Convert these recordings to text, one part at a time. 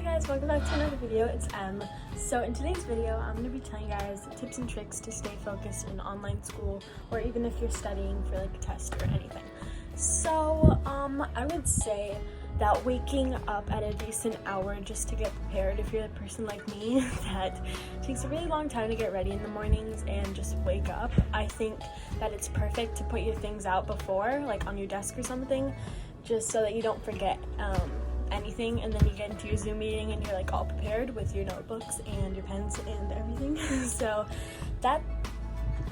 guys, welcome back to another video. It's Em. So in today's video, I'm going to be telling you guys tips and tricks to stay focused in online school, or even if you're studying for like a test or anything. So I would say that waking up at a decent hour just to get prepared, if you're a person like me that takes a really long time to get ready in the mornings and just wake up, I think that it's perfect to put your things out before, like on your desk or something, just so that you don't forget anything, and then you get into your Zoom meeting and you're like all prepared with your notebooks and your pens and everything. So that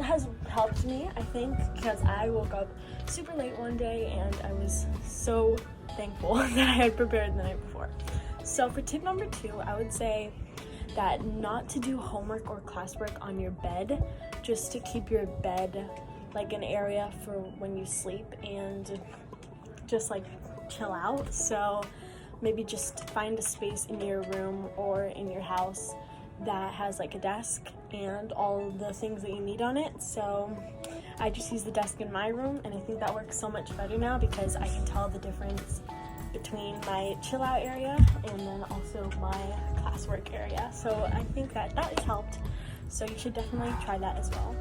has helped me, I think, because I woke up super late one day and I was so thankful that I had prepared the night before. So for tip number 2, I would say that not to do homework or classwork on your bed, just to keep your bed like an area for when you sleep and just like chill out. So maybe just find a space in your room or in your house that has like a desk and all the things that you need on it. So I just use the desk in my room, and I think that works so much better now because I can tell the difference between my chill out area and then also my classwork area. So I think that has helped. So you should definitely try that as well.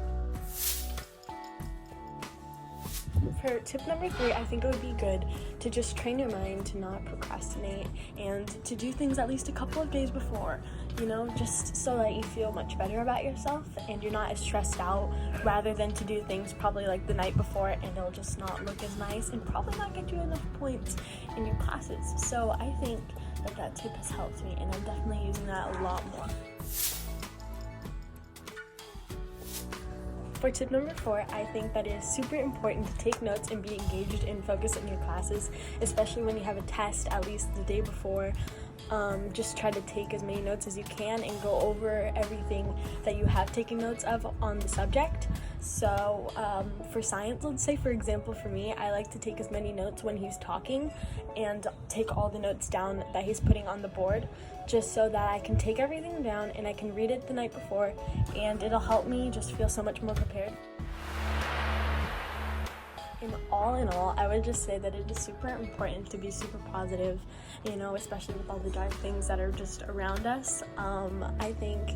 For tip number 3, I think it would be good to just train your mind to not procrastinate and to do things at least a couple of days before, just so that you feel much better about yourself and you're not as stressed out, rather than to do things probably like the night before and it'll just not look as nice and probably not get you enough points in your classes. So I think that tip has helped me, and I'm definitely using that a lot more. For tip number 4, I think that it is super important to take notes and be engaged and focused in your classes, especially when you have a test at least the day before. Just try to take as many notes as you can and go over everything that you have taken notes of on the subject. So for science, let's say for example for me, I like to take as many notes when he's talking and take all the notes down that he's putting on the board, just so that I can take everything down and I can read it the night before, and it'll help me just feel so much more prepared. In all, I would just say that it is super important to be super positive, especially with all the dark things that are just around us. I think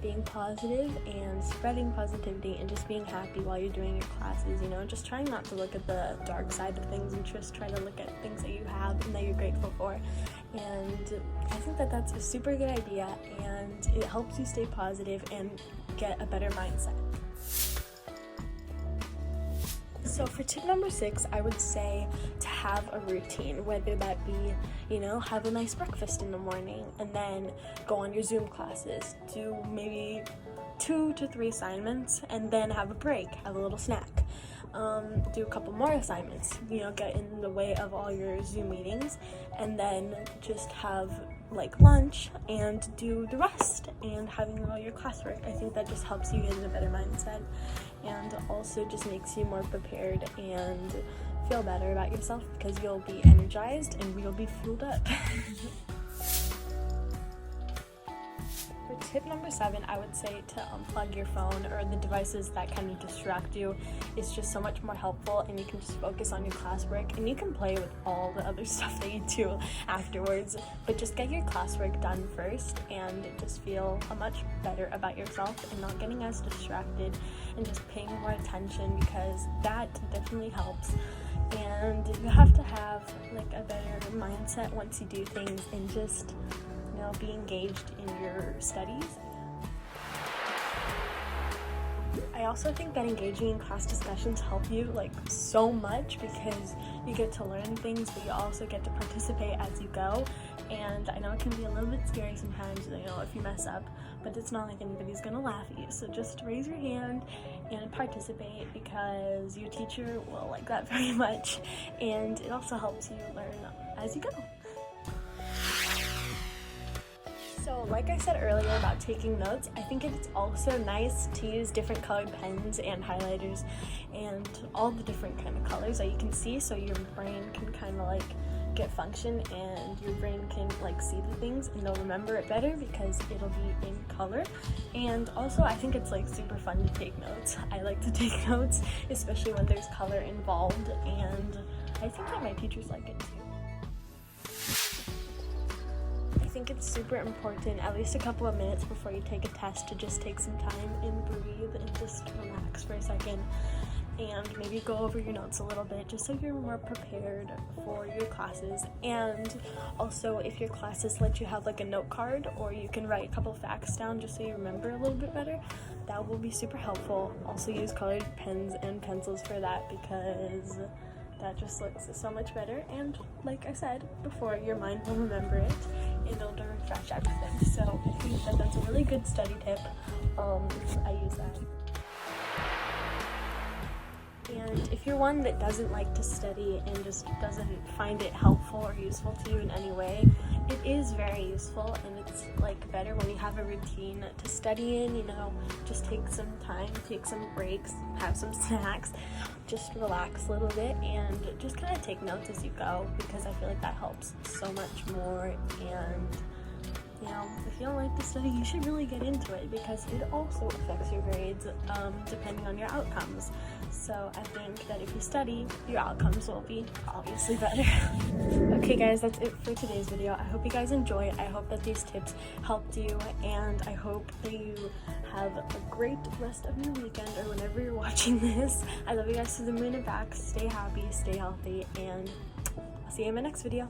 being positive and spreading positivity and just being happy while you're doing your classes, just trying not to look at the dark side of things and just try to look at things that you have and that you're grateful for. And I think that that's a super good idea, and it helps you stay positive and get a better mindset. So for tip number 6, I would say to have a routine, whether that be, have a nice breakfast in the morning and then go on your Zoom classes, do maybe 2 to 3 assignments and then have a break, have a little snack. Do a couple more assignments, get in the way of all your Zoom meetings, and then just have like lunch and do the rest and having all your classwork. I think that just helps you get in a better mindset and also just makes you more prepared and feel better about yourself because you'll be energized and you'll be fueled up. For tip number 7, I would say to unplug your phone or the devices that kind of distract you. It's just so much more helpful, and you can just focus on your classwork, and you can play with all the other stuff that you do afterwards, but just get your classwork done first and just feel much better about yourself and not getting as distracted and just paying more attention, because that definitely helps. And you have to have like a better mindset once you do things and just be engaged in your studies. I also think that engaging in class discussions help you like so much, because you get to learn things, but you also get to participate as you go. And I know it can be a little bit scary sometimes, if you mess up, but it's not like anybody's gonna laugh at you. So just raise your hand and participate, because your teacher will like that very much, and it also helps you learn as you go. So like I said earlier about taking notes, I think it's also nice to use different colored pens and highlighters and all the different kind of colors that you can see, so your brain can kind of like get function and your brain can like see the things and they'll remember it better because it'll be in color. And also I think it's like super fun to take notes. I like to take notes, especially when there's color involved, and I think that my teachers like it too. think it's super important, at least a couple of minutes before you take a test, to just take some time and breathe and just relax for a second, and maybe go over your notes a little bit just so you're more prepared for your classes. And also, if your classes let you have like a note card, or you can write a couple facts down just so you remember a little bit better, that will be super helpful. Also use colored pens and pencils for that, because that just looks so much better, and like I said before, your mind will remember it and it'll refresh everything. So I think that that's a really good study tip. I use that. And if you're one that doesn't like to study and just doesn't find it helpful or useful to you in any way, it is very useful, and it's like better when you have a routine to study in. Just take some time, take some breaks, have some snacks, just relax a little bit, and just kind of take notes as you go, because I feel like that helps so much more. And if you don't like to study, you should really get into it, because it also affects your grades depending on your outcomes. So I think that if you study, your outcomes will be obviously better. Okay guys, that's it for today's video. I hope you guys enjoy it. I hope that these tips helped you, and I hope that you have a great rest of your weekend, or whenever you're watching this. I love you guys to the moon and back. Stay happy, stay healthy, and I'll see you in my next video.